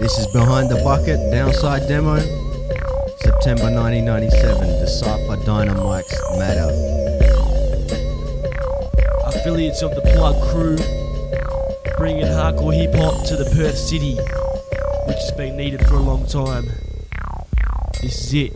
This is Behind the Bucket, Downsyde demo, September 1997, Decipher Dynamite's Matter. Affiliates of the Plug crew, bringing hardcore hip hop to the Perth city, which has been needed for a long time. This is it.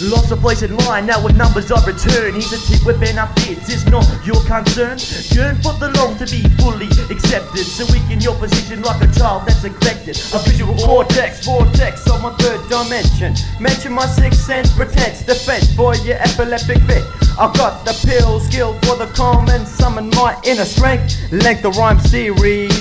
Lost a place in line, now with numbers I return. He's a tip with benefits, it's not your concern. Yearn for the long to be fully accepted, so weak in your position like a child that's neglected. A visual vortex on my third dimension. Mention my sixth sense, pretense, defense for your epileptic fit. I've got the pill, skill for the calm and summon my inner strength. Length of rhyme series,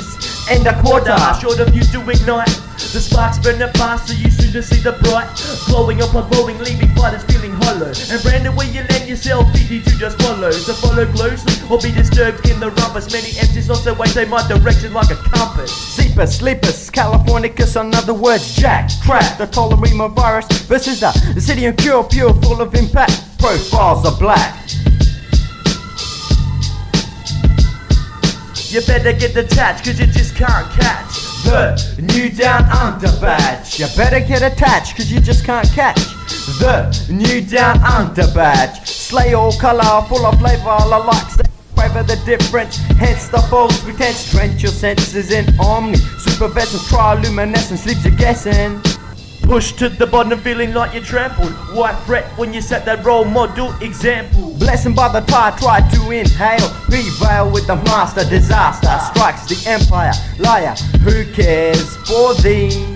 end a quarter, short of you to ignite. The sparks burning fast, so you soon to see the bright. Glowing up and glowing, leaving fighters feeling hollow. And branded where you lend yourself, easy to just follow. So follow closely or be disturbed in the rumpus. Many MCs also way say my direction like a compass. Sleepers, sleepers, Californicus, in other words, Jack, crack. The tolerema virus versus the city and pure, full of impact. Profiles are black. You better get attached, cause you just can't catch the new Down Under badge. You better get attached, cause you just can't catch the new Down Under badge. Slay all colour, full of flavour, I like say quaver the difference. Hence the false pretense, drench your senses in omni. Supervescence, trioluminescence, leaves you guessing. Push to the bottom, feeling like you're trampled. White fret when you set that role model example. Blessing by the tide, try to inhale. Prevail with the master, disaster strikes the empire. Liar, who cares for thee?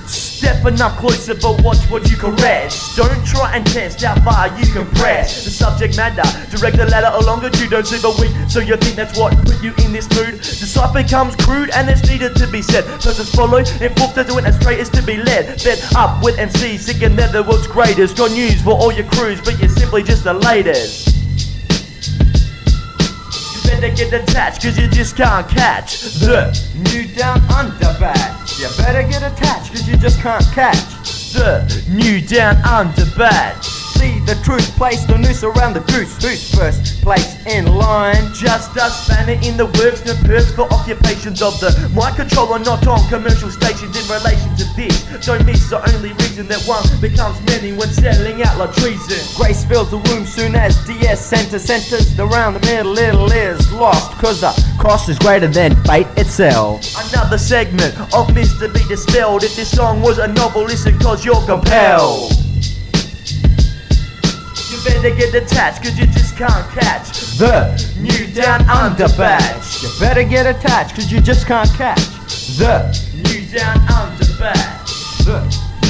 Stepping up closer, but watch what you caress. Don't try and test how far you can press the subject matter. Direct the ladder along it, you don't see the weak, so you think that's what put you in this mood. Decipher becomes crude and it's needed to be said. Persons follow, and fourth to do it as straight as to be led. Fed up with MCs, sick and they're the world's greatest. Got news for all your crews, but you're simply just the latest. Better get attached, cause you just can't catch the new Down Under badge. You better get attached, cause you just can't catch the new Down Under badge. See the truth, place the noose around the goose. Who's first place in line? Just a spanner in the works, no perks for occupations of the mic controller, not on commercial stations in relation to this. Don't miss the only reason that one becomes many when settling out like treason. Grace fills the room soon as DS centers around the middle. Little is lost, cause the cost is greater than fate itself. Another segment of myths to be dispelled. If this song was a novel, listen cause you're compelled. You better get attached, cause you just can't catch the new Down Under badge. You better get attached, cause you just can't catch the new Down Under badge. The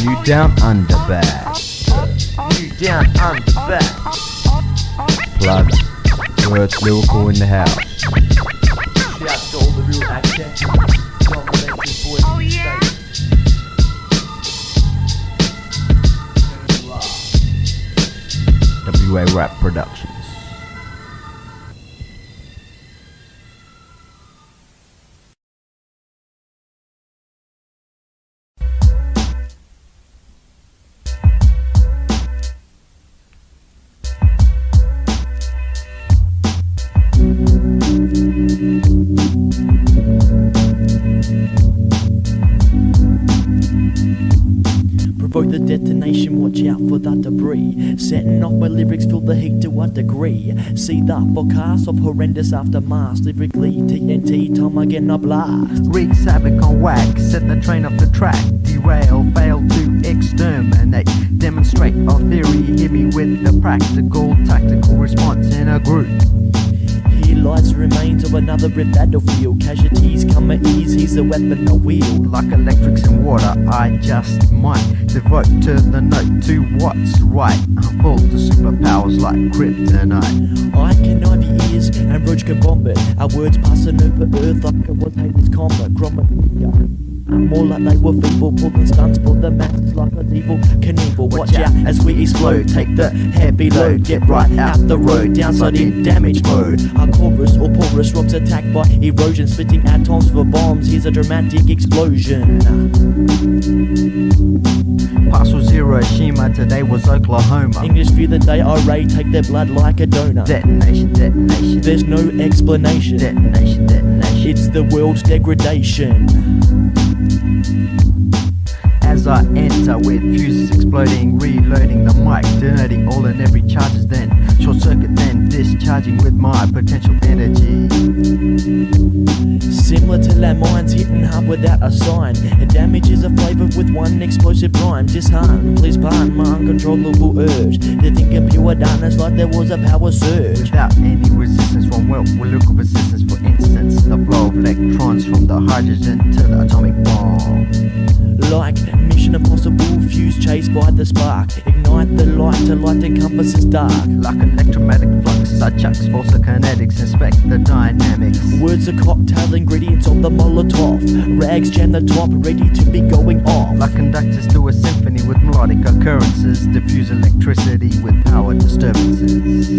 New Down Under badge. new Down Under badge. Plug, Perth lyrical in the house. Shouts to all the real accents. Oh yeah. WA Rap Productions. Provoke the detonation, watch out for the debris. Setting off my lyrics, feel the heat to a degree. See the forecast of horrendous aftermath. Lyrically, TNT, time again a blast. Wreaks havoc on wax, set the train off the track. Derail, fail to exterminate. Demonstrate our theory, hit me with the practical, tactical response in a group. Here lies the remains of another ripped battlefield. Casualties come at ease, he's a weapon I wield. Like electrics and water, I just might devote to the note to what's right. I'm full to superpowers like kryptonite. I can eye the ears and roach can bomb it. Our words passing over earth like it was Hades' comet. Chromatica. More like they were feeble, pulling stunts for the masses like a evil Knievel. Watch out as we explode, take the heavy load, get right out the road, downside in damage mode. Our chorus or porous rocks attacked by erosion, splitting atoms for bombs, here's a dramatic explosion. Past was Hiroshima, today was Oklahoma. English view the day irate, take their blood like a donor. Detonation, detonation. There's no explanation. Detonation, detonation. It's the world's degradation. As I enter with fuses exploding, reloading the mic, detonating all and every charges, then short circuit, then discharging with my potential energy. Similar to landmines hitting hard without a sign. It damages a flavour with one explosive rhyme. Disarm, please pardon my uncontrollable urge to think in pure darkness like there was a power surge. Without any resistance from well, we look at resistance. For instance, the flow of electrons from the hydrogen to the atomic bomb. Like Mission Impossible, fuse chased by the spark. Ignite the light till light encompasses dark. Like electromagnetic flux, I chucks false kinetics, inspect the dynamics. Words are cocktail ingredients of the Molotov. Rags jam the top, ready to be going off. Like conductors to a symphony with melodic occurrences, diffuse electricity with power disturbances.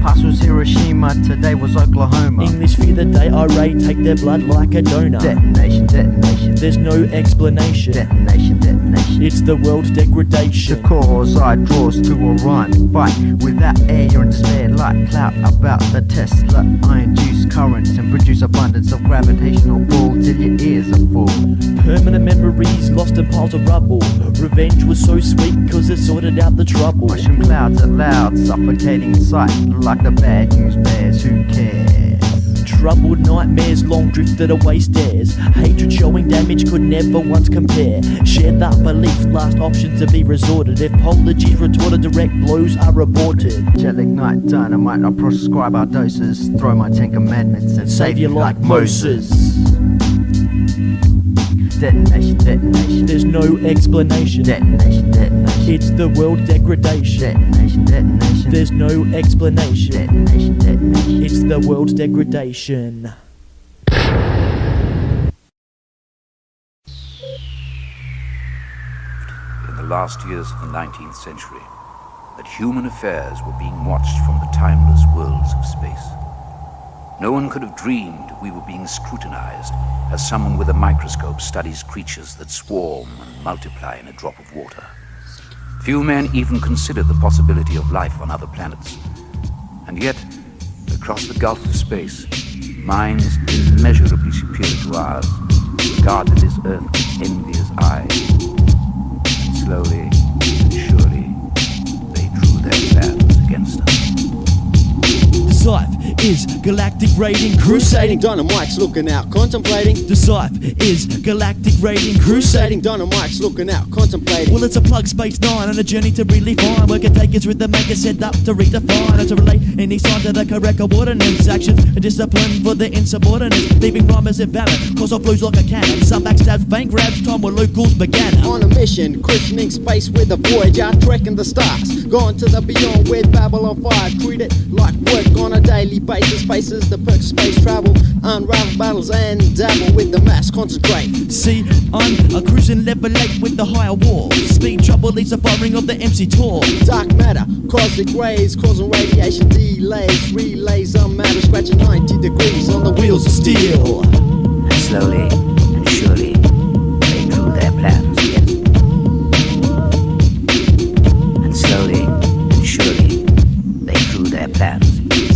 Past was Hiroshima, today was Oklahoma. English fear the day irate, take their blood like a donor. Detonation, detonation. There's no explanation. Detonation, detonation. It's the world's degradation. The cause I draws to a rhyme. Fight without air, you're in despair like cloud about the Tesla. I induce currents and produce abundance of gravitational pull till your ears are full. Permanent memories lost in piles of rubble. Revenge was so sweet cause it sorted out the trouble. Mushroom clouds are loud, suffocating sight like the bad news bears, who cares? Troubled nightmares long drifted away stairs. Hatred showing damage could never once compare. Shared that belief, last option to be resorted. If apologies retorted, direct blows are aborted. Gel ignite dynamite, I prescribe our doses. Throw my 10 commandments and Save you like Moses. Detonation, detonation. There's no explanation. Detonation, detonation. It's the world degradation. Detonation, detonation. There's no explanation. Detonation, detonation. It's the world's degradation. In the last years of the 19th century, that human affairs were being watched from the timeless worlds of space. No one could have dreamed we were being scrutinized as someone with a microscope studies creatures that swarm and multiply in a drop of water. Few men even considered the possibility of life on other planets. And yet, across the gulf of space, minds immeasurably superior to ours regarded this earth with envious eyes. And slowly and surely, they drew their plans against us. Scythe is galactic raiding, crusading. Dynamite's looking out, contemplating. The Scythe is galactic raiding, crusading. Dynamite's looking out, contemplating. Well, it's a plug space 9 on a journey to really find where caretakers with the maker set up to redefine and to relate any sign to the correct coordinates. Actions and discipline for the insubordinates, leaving rhymers invalid. Cause off flows like a cannon. Some backstabs, bank grabs, time where locals began. On a mission, questioning space with a Voyager, trekking the stars. Going to the beyond with Babylon 5. Treat it like work on a daily basis. Faces the perks of space travel. Unravel battles and dabble with the mass. Concentrate. See, I'm a cruising level 8 with the higher war. Speed trouble leads the firing of the MC tour. Dark matter, cosmic rays, causing radiation delays. Relays on matter, scratching 90 degrees on the Wheels of steel. And slowly and surely, they drew their plans against us. And slowly and surely, they drew their plans.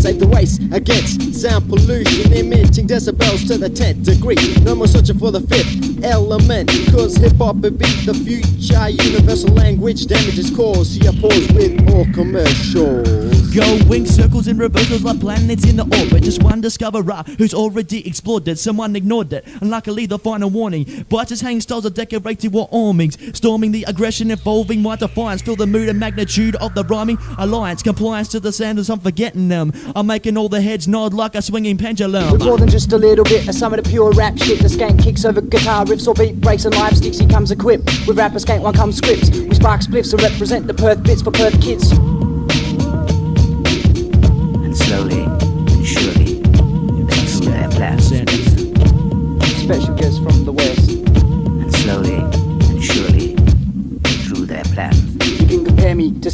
Save the race against sound pollution, emitting decibels to the 10th degree. No more searching for the fifth element, cause hip-hop will be the future. Universal language damages cause. See a pause with more commercials. Going circles and reversals like planets in the orbit. Just one discoverer who's already explored it. Someone ignored it, and luckily the final warning. Biters hang styles are decorated war armings, storming the aggression involving my defiance. Feel the mood and magnitude of the rhyming alliance. Compliance to the standards, I'm forgetting them. I'm making all the heads nod like a swinging pendulum. With more than just a little bit of some of the pure rap shit. The skank kicks over guitar riffs or beat breaks and live sticks. He comes equipped with rapper skank, one comes scripts. We spark spliffs to represent the Perth bits for Perth kids. And slowly and surely, they drew their plans.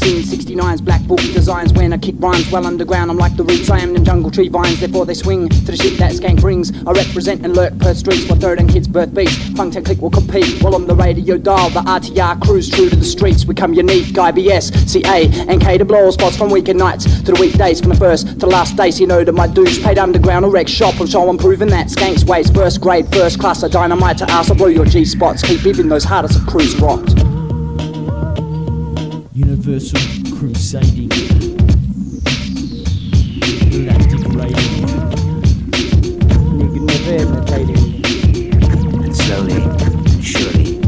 1969's black book designs. When I kick rhymes well underground, I'm like the roots, I am them jungle tree vines. Therefore they swing to the shit that skank brings. I represent and lurk Perth streets while 13 kids birth beats. Funk and click will compete while on the radio dial. The RTR cruise true to the streets. We come unique, IBS, CA and K to blow all spots from weekend nights to the weekdays. From the first to the last days, you know that my dudes paid underground or wreck shop. I'm sure I'm proving that skanks ways first grade, first class. A dynamite to ass, I'll blow your G-spots. Keep even those hardest of crews rocked. Universal crusading, galactic raiding, And slowly, surely,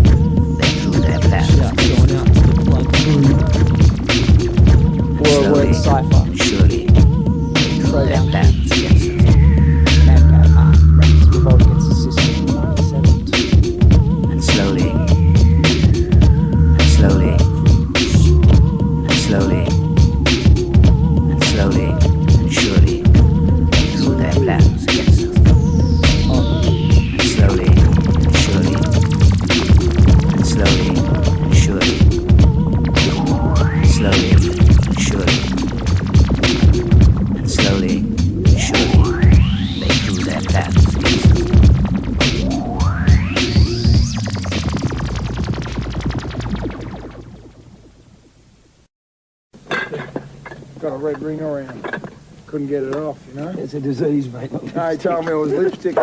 they drew their plans. shout going out to the plug crew. Word cipher. Surely, they drew their plans against us. Revolt against the system in 97. And slowly, and slowly, and slowly, and slowly, and surely, they drew their plans against us. And slowly, and surely, and slowly, and surely, slowly, and surely, and slowly, and surely, they drew their plans against us. Got a red ring around. Couldn't get it off, you know? It's a disease, mate. No, he told me it was lipstick.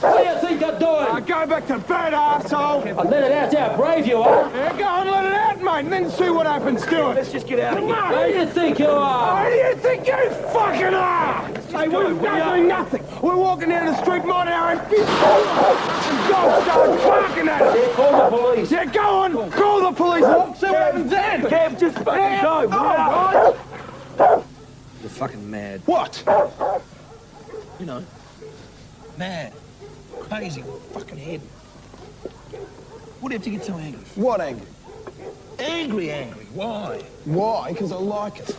What do you think you're doing? Go back to bed, arsehole! I let it out there how brave you are. Yeah, go and let it out, mate, and then see what happens to it. Let's just get out of here. Come Who on. do you think you are? Who do you think you fucking are? Hey, go, we're will ya? doing nothing. We're walking down the street, minding our own business. And dogs start barking at us. Yeah, call the police. Yeah, go on. Call the police. See what happens then. Kev, just fucking go. Oh, right. You're fucking mad. What? You know, mad, crazy, fucking head. What do you have to get so angry? What angry? Angry. Why? Why? Because I like it.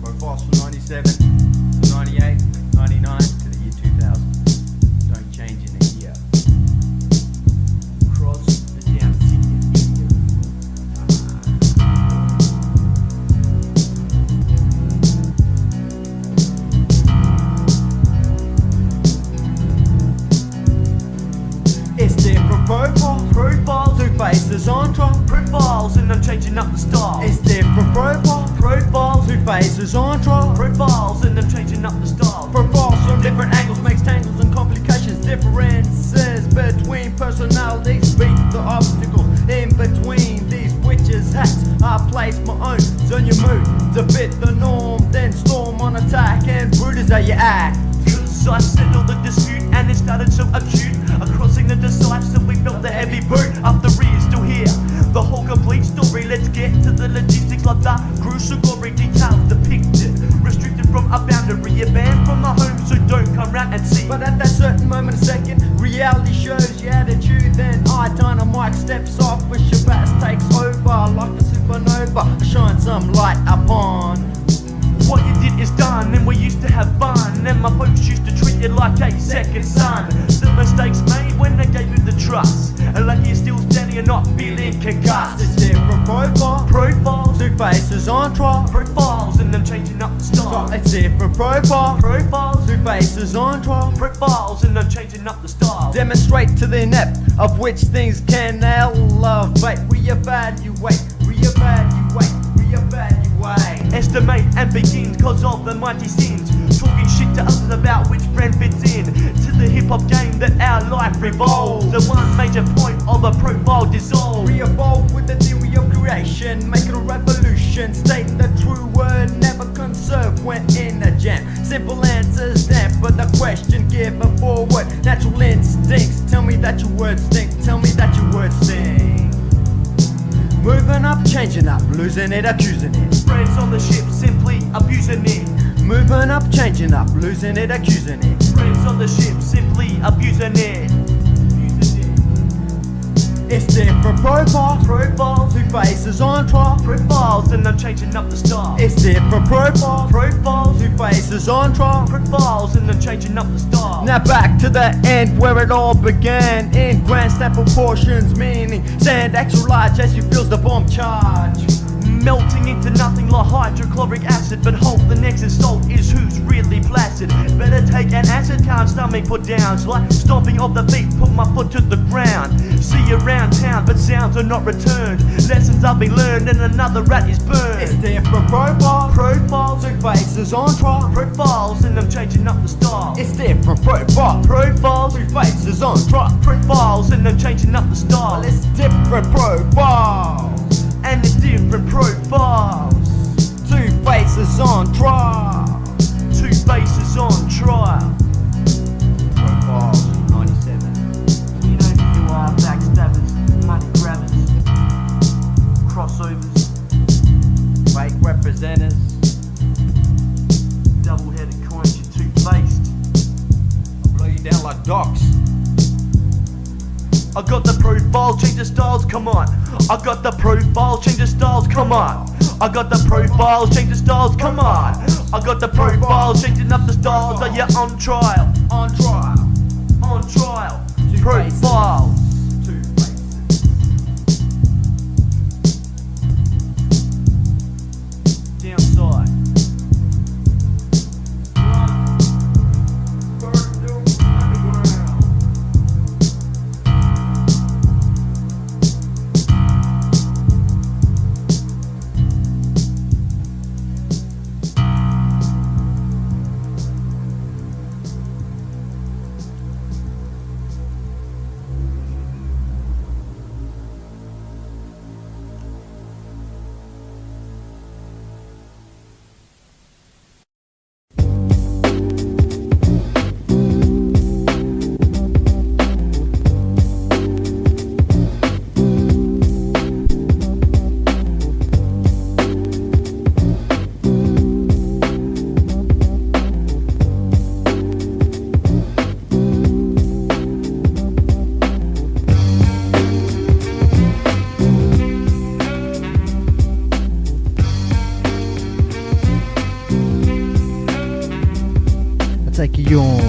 Profiles from 97 to 98, 99 to the year 2000. Don't change in a year. Cross the Downsyde India. It's different profiles who faces on top. Profiles and I'm changing up the style. It's different profiles who faces on top. Profiles and I'm changing up the style. Profiles from different angles makes tangles and complications. Differences between personalities beat the obstacles in between these witches' hats. I place my own zone your mood to fit the norm, then storm on attack and rude is how you act. So I settled the dispute and it started so acute. Crossing the decisive, we felt the heavy boot. After Re is still here, the whole complete story. Let's get to the logistics like that. Crucial glory details depicted. Restricted from a boundary, a banned from the home, so don't come round and see. But at that certain moment, a second, reality shows your attitude. Then Dynamite steps off, with Shabazz takes over like a supernova, shine some light upon. What you did is done, and we used to have fun. And my folks used to treat you like a second son. The mistakes made when they gave you the trust, and like you're still standing and not feeling concussed. It's different profiles who faces on trial. Profiles and them changing up the style. It's different profiles who faces on trial. Profiles and them changing up the style. Demonstrate to the inept of which things can elevate. Reevaluate. Estimate and begin cause of the mighty sins. Talking shit to others about which friend fits in to the hip-hop game that our life revolves. The one major point of a profile dissolve. Re-evolve with the theory of creation, make it a revolution. Stating the true word, never conserve when in a jam. Simple answers damper the question given forward. Natural instincts tell me that that your words stink. Tell me that your words stink. Moving up, changing up, losing it, accusing it. Friends on the ship simply abusing it. Moving up, changing up, losing it, accusing it. Friends on the ship simply abusing it. It's different profiles, Profiles, two faces on trial. profiles, and I'm changing up the style. It's different profiles, Profiles, two faces on trial. profiles, and I'm changing up the style. Now back to the end where it all began. In grandstand proportions, meaning stand extra large as you feels the bomb charge. Melting into nothing like hydrochloric acid. But hope the next insult is who's really placid. Better take an acid, can't stomach put downs. Like stomping off the feet, put my foot to the ground. See you around town, but sounds are not returned. Lessons are being learned and another rat is burned. It's different profiles, Profiles, two faces on trial. profiles, and I'm changing up the style. It's different profiles, Profiles, two faces on trial. profiles, and I'm changing up the style. Well, it's different profiles, And it's different profiles. two faces on trial. Two faces on trial. Profiles 97. You know who you are, backstabbers, money grabbers, crossovers, Fake representatives. double-headed coins, you're two-faced. Blow you down like docs. I got the profile, change the styles, come on. I got the profile, change the styles, come on. I got the profile, change the styles, come on. I got the profile, changing up the styles. Are you on trial? On trial. On trial. Two Profiles. Two faces. Downside. take a yawn.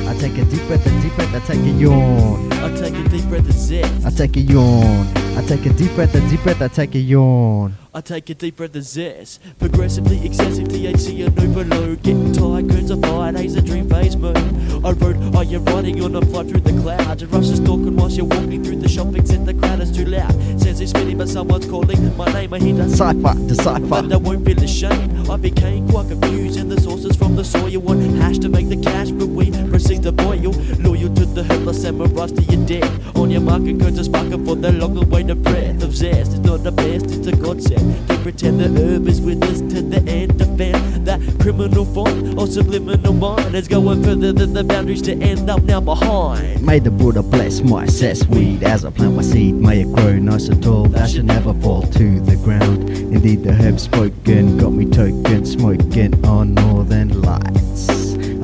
I take a deep breath, I take a yawn. I take a deep breath of zest. I take a yawn. I take a deep breath, I take a yawn. I take a deep breath of zest. Progressively excessive THC and overload. Getting tired, curtains of fire, haze a dream phase mode. I wrote, are you riding on a flight through the clouds? And rushes talking whilst you're walking through the shopping centre. Crowd is too loud. Sense is spinning, but someone's calling my name. I hear that Decipher, decipher. but I won't feel ashamed. I became quite confused, and the sources from the soil. One hash to make the cash, but we proceed to boil. Loyal to the headless samurais to your death. On your mark and curtains sparking for the long awaited breath of zest. It's not the best, it's a godsend. Don't pretend the herb is with us to the end. Defend that criminal font or subliminal mind is going further than the boundaries to end up now behind. May the Buddha bless my cess weed as I plant my seed. May it grow nice and tall, that should never fall to the ground. Indeed, the herb spoken got me token smoking on northern lights.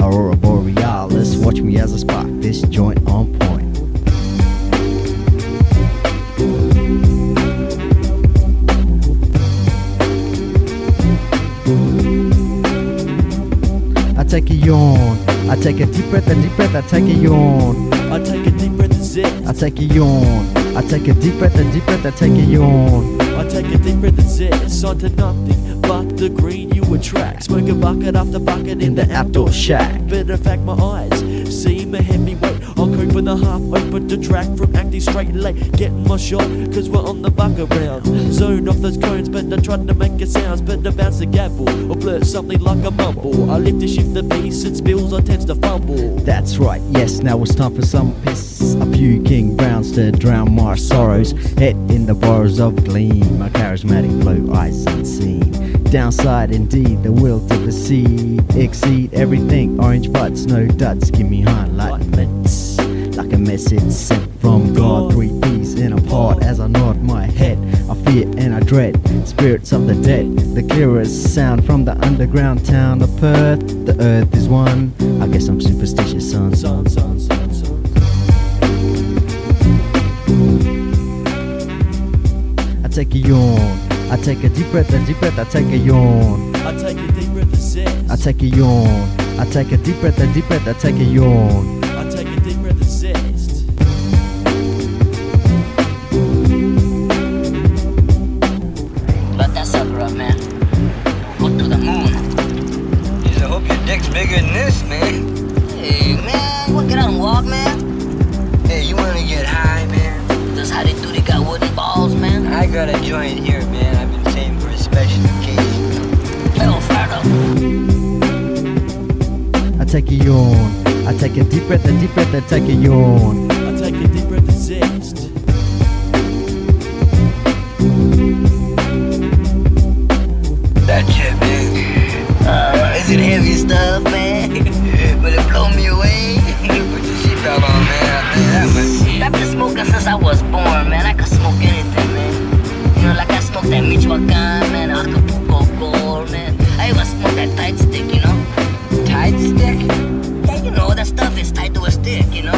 Aurora borealis, watch me as I spark this joint on point. I take a yawn. I take a deep breath, I take a yawn. I take a deep breath of zest. I take a yawn. I take a deep breath, I take a yawn. I take a deep breath of zest. Onto nothing but the green you attract. Smoke a bucket after bucket in the outdoor shack. Better fact, my eyes seem a heavyweight. I'll cope in the half open to track from acting straight late. Getting my shot, cause we're on the bucket round. Zone off those cones, but I try to make a sound. Better bounce the gavel or blurt something like a mumble. I lift to shift the piece, it spills, I tends to fumble. That's right, yes, now it's time for some piss. A few King Browns to drown my sorrows. Head in the bars of gleam, my charismatic flow, eyes unseen. Downside indeed, the will to proceed. Exceed everything, orange buds, no duds. Give me highlight mints, like a message sent from God. 3 P's in a pod as I nod my head. I fear and I dread spirits of the dead. The clearest sound from the underground town of Perth. The earth is one. I guess I'm superstitious, son. I take a yawn. I take a deep breath, I take a yawn. I take a deep breath of zest. I take a yawn. I take a deep breath, I take a yawn. I take a deep breath of zest. Let that sucker up, man. Go to the moon. Jeez, I hope your dick's bigger than this, man. Hey, man, what, get out and walk, man? Hey, you wanna get high, man? Does Howdy Doody got wooden balls, man? I got a joint here, man. I've been saving for a special occasion. Hell, Fardo. I take a yawn. I take a deep breath, I take a yawn. I take a deep breath of zest. That shit, man. Is it heavy stuff, man? Will it blow me away? Put your seatbelt on, man. I'll tell you that much. I've been smoking since I was born, man. I could smoke anything, man. You know, like I smoked that Michoacan, man, Acapulco Gold, man. I even smoked that tight stick, you know? Tight stick? Yeah, you know, that stuff is tied to a stick, you know?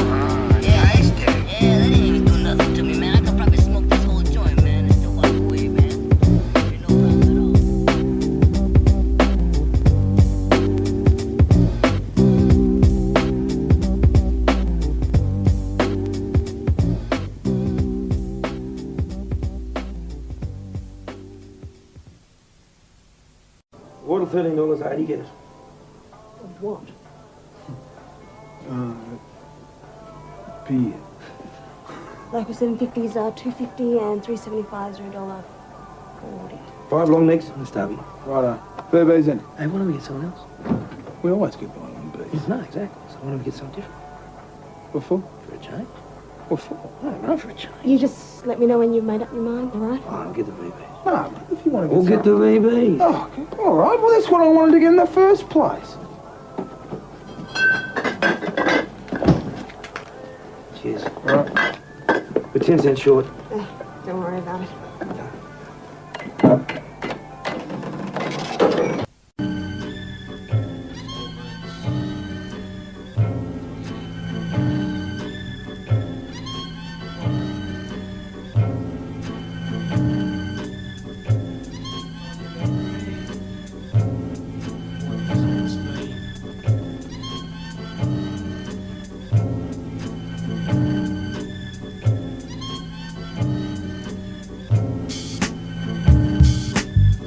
Yeah, tight stick. Yeah, that ain't do nothing to me, man. I could probably smoke this whole joint, man, and still walk away, man. Ain't no problem at all. What'll $13.80 get us? What? Beer. Like with 750s are $2.50 and 375s are $1.40. 5 long necks and a stubby. Righto. BB's in. Hey, why don't we get someone else? We always get by on B's. No, exactly. So why don't we get something different? What for? For a change? What for? I don't know, for a change. You just let me know when you've made up your mind, all right? I'll get the VB. No, but if you want to We'll get the VB. Oh, okay. All right. Well, that's what I wanted to get in the first place. Cheers. All right. We're 10 cents short. Don't worry about it.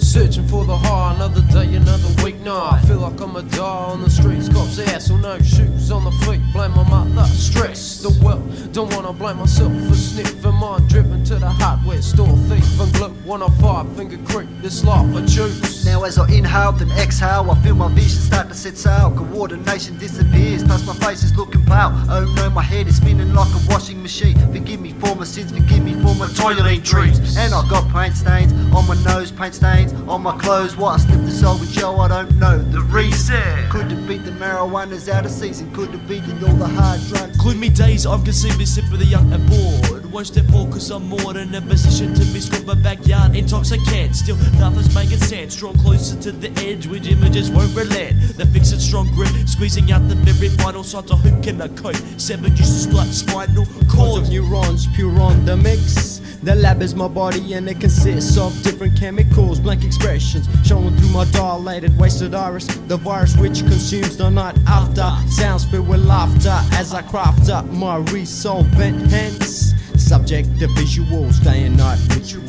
Searching for the high, another day, another week. Nah, I feel like I'm a die on the streets. Cops ass or no shoes on the feet. Blame my mother, stress the well. Don't wanna blame myself for sniffing mine. Driven to the hardware store, thief and glue. 105 finger creep, this life I choose. Now as I inhale then exhale, I feel my vision start to set sail. Coordination disappears, plus my face is looking pale. Oh no, my head is spinning like a washing machine. Forgive me for my sins, forgive me for my toilet dreams. And I got paint stains on my nose, paint stains on my clothes. Why I slipped the soul with Joe, I don't know. The reset. Could it be the marijuana's out of season? Could it be that all the hard drugs? Gloomy days, I've conceived me sip of the young and bored. Won't step forward cause I'm more than a position to be from my backyard. Intoxicant, still nothing's making sense. Drawn closer to the edge, which images won't relent. The fixed strong grip, squeezing out the very final signs of who can I cope. 7 uses like spinal Cords cord. of neurons, pure on the mix. The lab is my body and it consists of different chemicals, blank expressions showing through my dilated, wasted iris. The virus which consumes the night after sounds filled with laughter as I craft up my resolvent. Hence, subject to visuals, day and night rituals.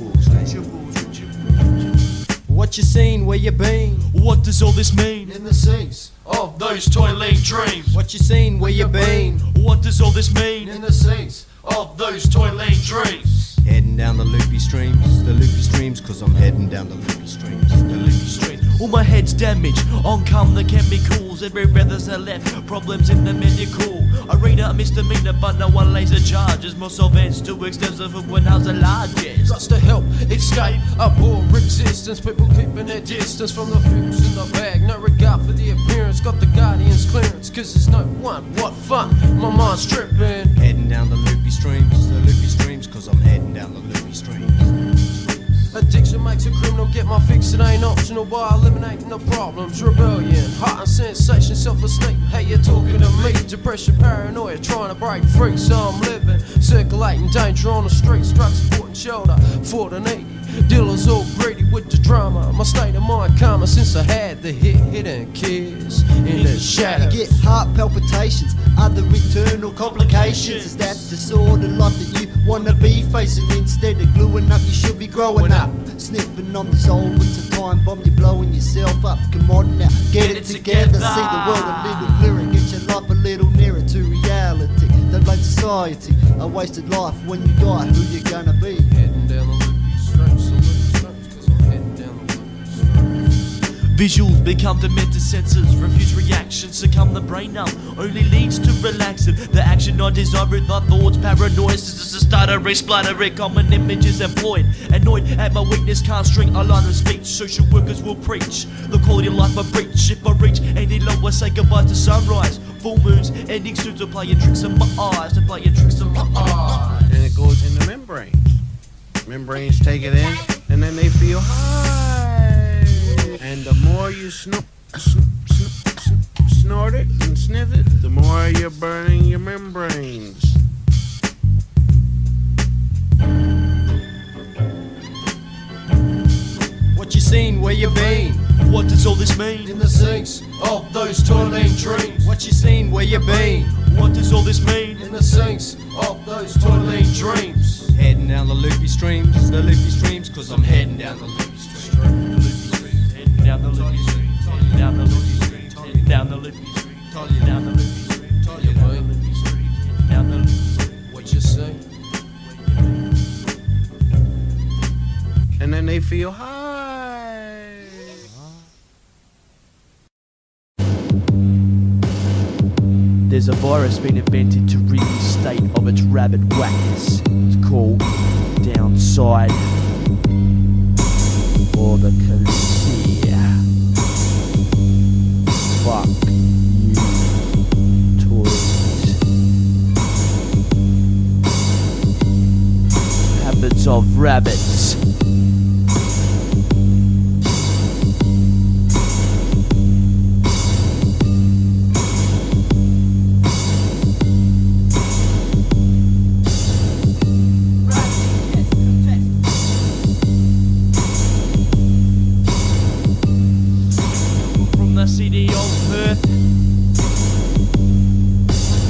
What you seen, where you been? What does all this mean? In the seats Of those toiling dreams. What you seen, where you been? What does all this mean? In the seats Of those toiling dreams. Heading down the loopy streams, cause I'm heading down the loopy streams. The loopy stream. All my head's damaged, on come the chemicals. Every breath as I left, problems in the medical. I read a misdemeanor, but no one lays a charges. Most events too extensive for when house the largest. Got to help escape a poor existence. People keeping their distance from the fuse in the bag. No regard for the appearance. Got the guardian's clearance, cause it's no one. What fun, my mind's tripping. Heading down the loopy streams, cause I'm heading down the loopy streams. Addiction makes a criminal, get my fix, it ain't optional. By eliminating the problems, rebellion, heart and sensation, self-esteem. Hey, you're talking to me, depression, paranoia, trying to break free. So I'm living, circulating danger on the streets, drugs, support and shelter for the needy. Dealers all greedy with the drama. My state of mind calmer since I had the hidden kiss in the shadows. You get heart palpitations, other internal complications. Is that the sort of life that you wanna be facing? Instead of gluing up, you should be growing up. Sniffing on the solvents, a time bomb, you're blowing yourself up. Come on now, get it together. See the world a little clearer, get your life a little nearer to reality. Don't blame society, a wasted life. When you die, who you gonna be? Heading down the loopy streets, cause I'm heading down the loopy streets. Visuals become demented senses, refuse reaction, succumb the brain numb, only leads to relaxing. The action I desire with my thoughts, paranoia, is a stuttering, spluttering, common images employed. Annoyed at my weakness, can't string a line of speech. Social workers will preach the quality of life I preach. If I reach any lower, say goodbye to sunrise. Full moons, ending soon to playing tricks on my eyes, to playing tricks on my eyes. And it goes in the membrane. Membranes take it in, and then they feel high. And the more you snort it and sniff it, the more you're burning your membranes. What you seen, where you been? What does all this mean? In the sinks of those toiling dreams. What you seen, where you been? What does all this mean? In the sinks of those toiling dreams. Heading down the loopy streams, cause I'm heading down the loopy streams. Heading down the loopy streets, heading down the loopy streets, heading down the loopy streets, heading down the loopy streets, heading down the loopy streets, heading down the loopy streets. What you say? And then they feel high. There's a virus been invented to rid the state of its rabid whackness. It's called Downsyde, or the clear. Fuck you, toilet. Habits of rabbits. City of Perth.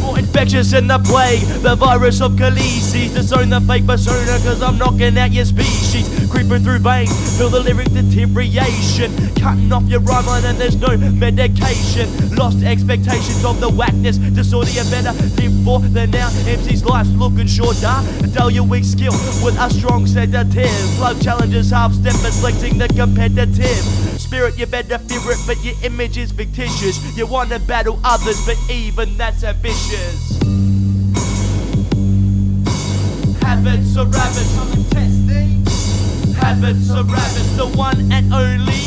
More infectious than the plague, the virus of Khaleesi's. Disown the fake persona, cause I'm knocking out your species. Creeping through veins, feel the lyric deterioration. Cutting off your rhyme line and there's no medication. Lost expectations of the whackness, disorder you better live for the now. MC's life's looking shorter. Dull your weak skill with a strong sedative. Plug challenges, half step, inflicting the competitive. Spirit, you better fear it, but your image is fictitious. You wanna battle others, but even that's ambitious. Habits of rabbits, I'm testing. Habits of rabbits, the one and only.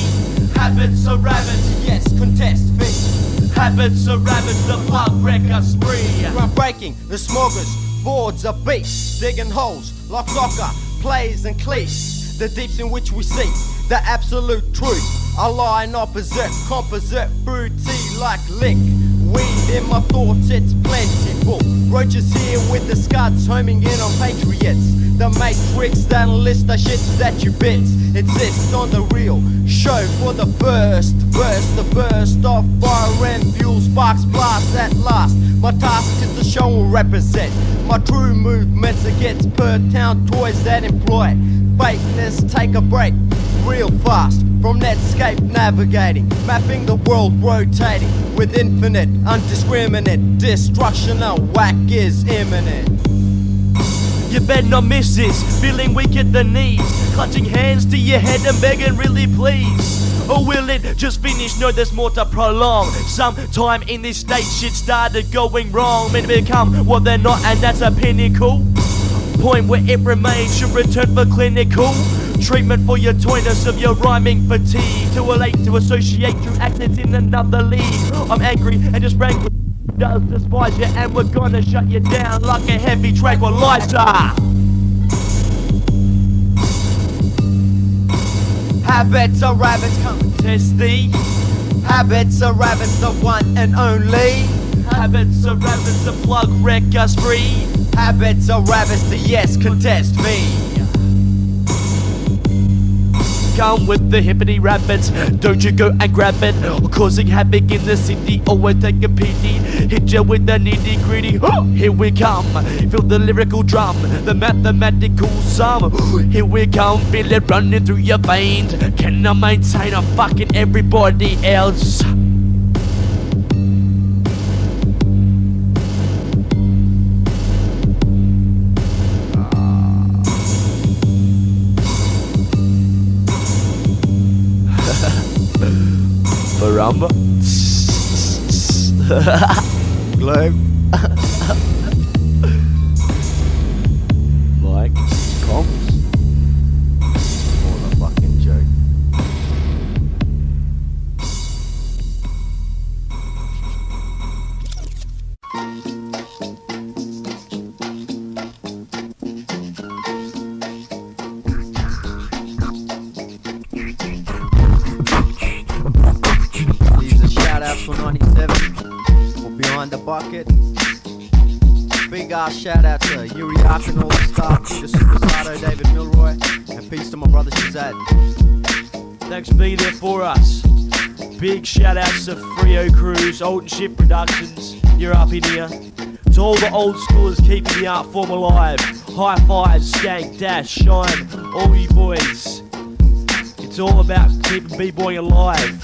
Habits of rabbits, yes, contest fit. Habits of rabbits, the plug wrecker spree. Ground breaking, the smoggers, boards are beats, digging holes like soccer, plays and cleats. The deeps in which we seek the absolute truth. I lie in opposite, composite, fruity like lick. Weed in my thoughts, it's plentiful. Roaches here with the scuds homing in on patriots. The matrix that list the shits that you bits. Insist on the real show for the first verse. The burst of fire and fuel sparks blast at last. My task is to show and represent my true movements against per town toys that employ fakeness. Take a break real fast from Netscape navigating, mapping the world rotating with infinite, undiscriminate destruction. A whack is imminent. You better not miss this, feeling weak at the knees, clutching hands to your head and begging really please. Or will it just finish? No, there's more to prolong. Sometime in this state shit started going wrong. Meant to become what they're not, and that's a pinnacle point where it remains. Should return for clinical treatment for your toyness of your rhyming fatigue. Too late to associate true accents in another league. I'm angry and just rank does despise you, and we're gonna shut you down like a heavy tranquilizer. Habits of rabbits come test thee. Habits of rabbits, the one and only. Habits of rabbits, the plug wreck us free. Habits of rabbits, the yes contest me. Come with the hippity rabbits, don't you go and grab it. Causing havoc in the city, always take a pity. Hit you with the nitty gritty, here we come. Feel the lyrical drum, the mathematical sum. Here we come, feel it running through your veins. Can I maintain? I'm fucking everybody else. Baramba. Globe. Mike. Comps. What a fucking joke. For 97 for Behind the Bucket. Big ass shout out to Yuri Ark and all the staff, Peter Supersado, David Milroy, and peace to my brother Shazad. Thanks for being there for us. Big shout outs to Frio Crews, Alton Ship Productions, you're up in here. To all the old schoolers keeping the art form alive. High five, skank, dash, shine, all you boys. It's all about keeping b-boy alive.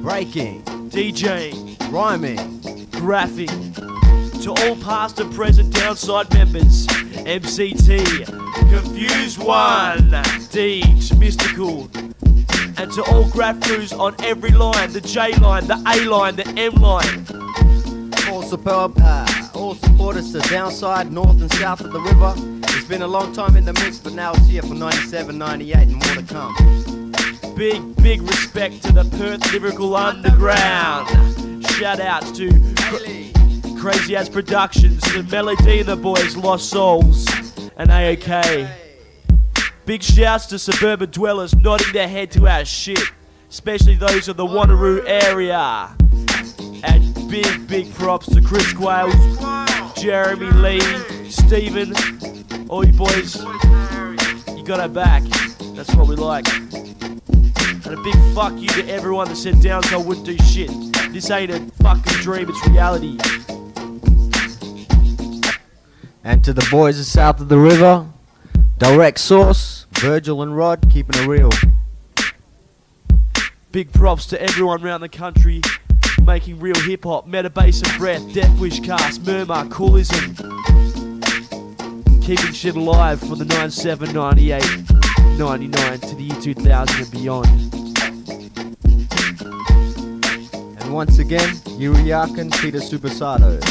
Breaking, DJing, rhyming, graphic. To all past and present Downsyde members, MCT, Confused One, Deej, Mystical, and to all graph crews on every line, the J line, the A line, the M line. All supporters to Downsyde, north and south of the river. It's been a long time in the mix, but now it's here for 97, 98 and more to come. Big respect to the Perth Lyrical Underground. Shout outs to Crazy As Productions, the Melody and the Boys, Lost Souls, and AOK. Big shouts to suburban dwellers nodding their head to our shit, especially those of the Wanneroo area. And big props to Chris Quayle, Jeremy Lee, Stephen, all you boys, you got our back. That's what we like. And a big fuck you to everyone that said Downsyde wouldn't do shit. This ain't a fucking dream, it's reality. And to the boys south of the river, Direct Source, Virgil and Rod, keeping it real. Big props to everyone around the country making real hip hop, Meta Bass and Breath, Death Wish Cast, Murmur, Coolism. Keeping shit alive from the 97, 98, 99 to the year 2000 and beyond. And once again, Yuri Ark and Peter Supersado.